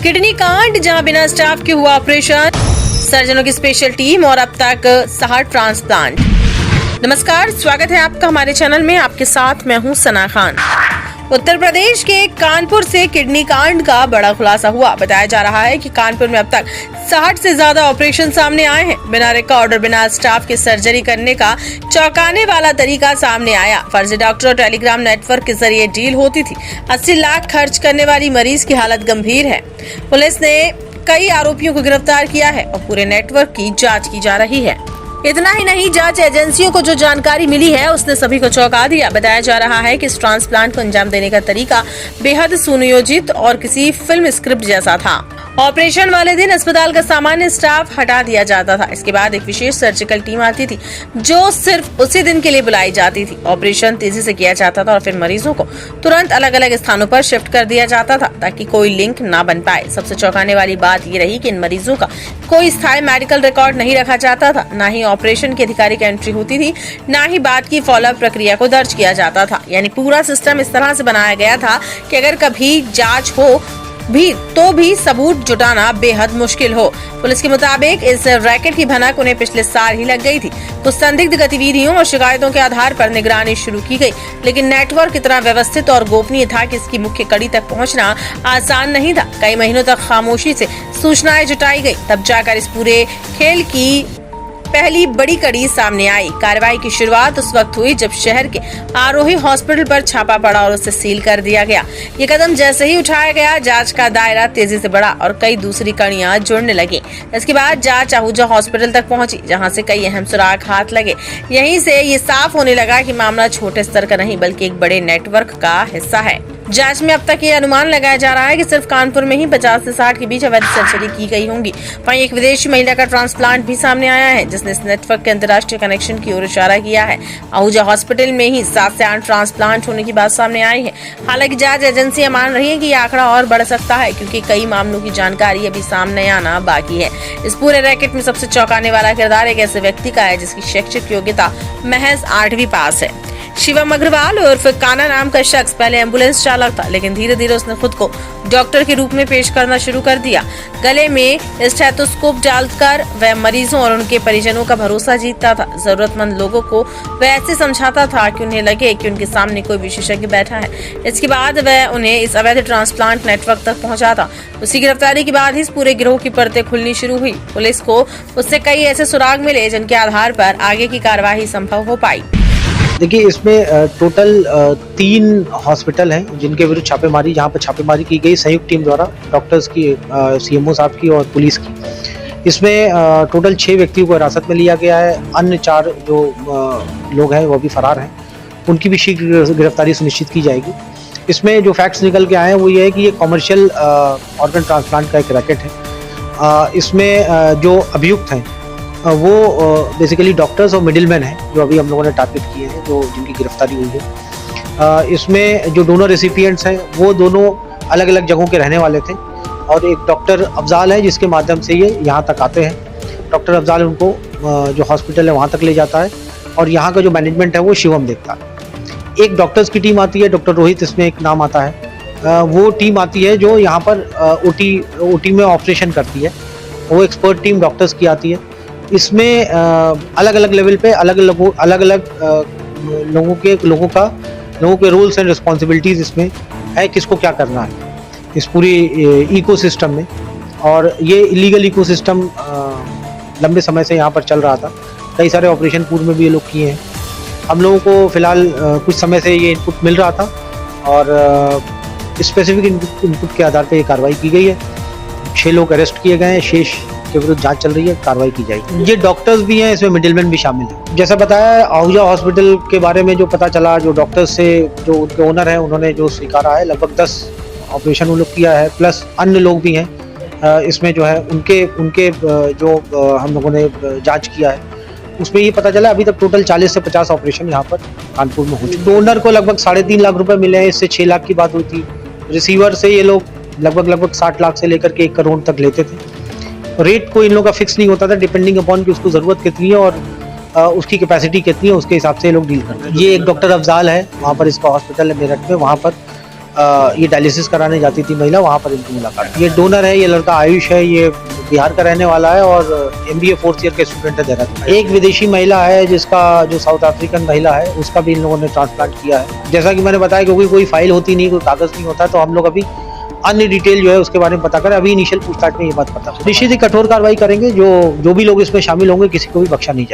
Kidney कांड, जहां बिना स्टाफ के हुआ ऑपरेशन, सर्जनों की स्पेशल टीम और अब तक 60 ट्रांसप्लांट। नमस्कार, स्वागत है आपका हमारे चैनल में। आपके साथ मैं हूं सना खान। उत्तर प्रदेश के कानपुर से किडनी कांड का बड़ा खुलासा हुआ। बताया जा रहा है कि कानपुर में अब तक 60 से ज्यादा ऑपरेशन सामने आए हैं। बिना रिकॉर्ड और बिना स्टाफ के सर्जरी करने का चौंकाने वाला तरीका सामने आया। फर्जी डॉक्टर और टेलीग्राम नेटवर्क के जरिए डील होती थी। 80 लाख खर्च करने वाली मरीज की हालत गंभीर है। पुलिस ने कई आरोपियों को गिरफ्तार किया है और पूरे नेटवर्क की जाँच की जा रही है। इतना ही नहीं, जांच एजेंसियों को जो जानकारी मिली है उसने सभी को चौंका दिया। बताया जा रहा है कि इस ट्रांसप्लांट को अंजाम देने का तरीका बेहद सुनियोजित और किसी फिल्म स्क्रिप्ट जैसा था। ऑपरेशन वाले दिन अस्पताल का सामान्य स्टाफ हटा दिया जाता था। इसके बाद एक विशेष सर्जिकल टीम आती थी जो सिर्फ उसी दिन के लिए बुलाई जाती थी। ऑपरेशन तेजी से किया जाता था और फिर मरीजों को तुरंत अलग अलग स्थानों पर शिफ्ट कर दिया जाता था ताकि कोई लिंक ना बन पाए। सबसे चौंकाने वाली बात ये रही कि इन मरीजों का कोई स्थायी मेडिकल रिकॉर्ड नहीं रखा जाता था, न ही ऑपरेशन की अधिकारी की एंट्री होती थी, न ही बाद की फॉलोअप प्रक्रिया को दर्ज किया जाता था। यानी पूरा सिस्टम इस तरह से बनाया गया था कि अगर कभी जांच हो भी सबूत जुटाना बेहद मुश्किल हो। पुलिस के मुताबिक इस रैकेट की भनक उन्हें पिछले साल ही लग गई थी। कुछ संदिग्ध गतिविधियों और शिकायतों के आधार पर निगरानी शुरू की गई, लेकिन नेटवर्क इतना व्यवस्थित और गोपनीय था कि इसकी मुख्य कड़ी तक पहुंचना आसान नहीं था। कई महीनों तक खामोशी से सूचनाएं जुटाई गई, तब जाकर इस पूरे खेल की पहली बड़ी कड़ी सामने आई। कार्रवाई की शुरुआत उस वक्त हुई जब शहर के आरोही हॉस्पिटल पर छापा पड़ा और उसे सील कर दिया गया। ये कदम जैसे ही उठाया गया, जांच का दायरा तेजी से बढ़ा और कई दूसरी कड़ियां जुड़ने लगी। इसके बाद जांच आहूजा हॉस्पिटल तक पहुंची, जहां से कई अहम सुराग हाथ लगे। यहीं से ये साफ होने लगा कि मामला छोटे स्तर का नहीं बल्कि एक बड़े नेटवर्क का हिस्सा है। जांच में अब तक ये अनुमान लगाया जा रहा है कि सिर्फ कानपुर में ही 50 से 60 के बीच अवैध सर्जरी की गई होंगी। वहीं एक विदेशी महिला का ट्रांसप्लांट भी सामने आया है जिसने इस नेटवर्क के अंतर्राष्ट्रीय कनेक्शन की ओर इशारा किया है। आहूजा हॉस्पिटल में ही 7 से 8 ट्रांसप्लांट होने की बात सामने आई है। हालांकि जांच एजेंसियां मान रही है कि ये आंकड़ा और बढ़ सकता है क्योंकि कई मामलों की जानकारी अभी सामने आना बाकी है। इस पूरे रैकेट में सबसे चौंकाने वाला किरदार एक ऐसे व्यक्ति का है जिसकी शैक्षिक योग्यता महज 8वीं पास है। शिवम अग्रवाल उर्फ काना नाम का शख्स पहले एम्बुलेंस चालक था, लेकिन धीरे धीरे उसने खुद को डॉक्टर के रूप में पेश करना शुरू कर दिया। गले में स्टेथोस्कोप डालकर वह मरीजों और उनके परिजनों का भरोसा जीतता था। जरूरतमंद लोगों को वह ऐसे समझाता था कि उन्हें लगे कि उनके सामने कोई विशेषज्ञ बैठा है। इसके बाद वह उन्हें इस अवैध ट्रांसप्लांट नेटवर्क तक पहुंचाता। उसकी गिरफ्तारी के बाद ही इस पूरे गिरोह की परतें खुलनी शुरू हुई। पुलिस को उससे कई ऐसे सुराग मिले जिनके आधार पर आगे की कार्यवाही संभव हो पाई। देखिए, इसमें टोटल 3 हॉस्पिटल हैं जिनके विरुद्ध छापेमारी, जहां पर छापेमारी की गई संयुक्त टीम द्वारा, डॉक्टर्स की, सीएमओ साहब की और पुलिस की। इसमें टोटल 6 व्यक्तियों को हिरासत में लिया गया है। अन्य 4 जो लोग हैं वो भी फरार हैं। उनकी भी शीघ्र गिरफ्तारी सुनिश्चित की जाएगी। इसमें जो फैक्ट्स निकल के आए हैं वो ये है कि ये कॉमर्शियल ऑर्गन ट्रांसप्लांट का एक रैकेट है। इसमें जो अभियुक्त हैं वो बेसिकली डॉक्टर्स और मिडिलमैन हैं जो अभी हम लोगों ने टारगेट किए हैं, जो जिनकी गिरफ्तारी हुई है। इसमें जो डोनर रेसिपिएंट्स हैं वो दोनों अलग अलग जगहों के रहने वाले थे और एक डॉक्टर अफजाल है जिसके माध्यम से ये यहाँ तक आते हैं। डॉक्टर अफजाल उनको जो हॉस्पिटल है वहाँ तक ले जाता है और यहाँ का जो मैनेजमेंट है वो शिवम देखता है। एक डॉक्टर्स की टीम आती है, डॉक्टर रोहित इसमें एक नाम आता है। वो टीम आती है जो यहाँ पर ओटी में ऑपरेशन करती है। वो एक्सपर्ट टीम डॉक्टर्स की आती है। इसमें अलग अलग लेवल पे अलग अलग लोगों के रोल्स एंड रिस्पॉन्सिबिलिटीज इसमें है, किसको क्या करना है इस पूरी इकोसिस्टम में। और ये इलीगल इकोसिस्टम लंबे समय से यहाँ पर चल रहा था। कई सारे ऑपरेशन पूर्व में भी ये लोग किए हैं। हम लोगों को फिलहाल कुछ समय से ये इनपुट मिल रहा था और स्पेसिफिक इनपुट के आधार पर ये कार्रवाई की गई है। 6 लोग अरेस्ट किए गए हैं, शेष के विरुद्ध जांच चल रही है, कार्रवाई की जाएगी। ये डॉक्टर्स भी हैं, इसमें मिडिलमैन भी शामिल है। जैसा बताया, आहूजा हॉस्पिटल के बारे में जो पता चला, जो डॉक्टर्स से जो उनके ओनर हैं उन्होंने जो स्वीकारा है, लगभग 10 ऑपरेशन उन लोग किया है, प्लस अन्य लोग भी हैं। इसमें जो है उनके जो हम लोगों ने जांच किया है उसमें ये पता चला अभी तक टोटल 40 से 50 ऑपरेशन यहाँ पर कानपुर में हो चुके। डोनर को लगभग 3.5 लाख रुपए मिले हैं, इससे 6 लाख की बात हुई थी। रिसीवर से ये लोग लगभग 60 लाख से लेकर के 1 करोड़ तक लेते थे। रेट को इन लोगों का फिक्स नहीं होता था, डिपेंडिंग अपॉन कि उसको ज़रूरत कितनी है और उसकी कैपेसिटी कितनी है, उसके हिसाब से ये लोग डील करते हैं। ये एक डॉक्टर अफजाल है, वहाँ पर इसका हॉस्पिटल है मेरठ में, वहाँ पर ये डायलिसिस कराने जाती थी महिला, वहाँ पर इनकी मुलाकात। ये डोनर है, ये लड़का आयुष है, ये बिहार का रहने वाला है और MBA 4th ईयर के स्टूडेंट है देहरादून। एक विदेशी महिला है जिसका जो साउथ अफ्रीकन महिला है उसका भी इन लोगों ने ट्रांसप्लांट किया है। जैसा कि मैंने बताया, क्योंकि कोई फाइल होती नहीं, कोई कागज नहीं होता, तो हम लोग अभी अन्य डिटेल जो है उसके बारे में पता करें। अभी इनिशियल पूछताछ में ये बात पता, निश्चित ही कठोर कार्रवाई करेंगे। जो भी लोग इसमें शामिल होंगे किसी को भी बख्शा नहीं जाएगा।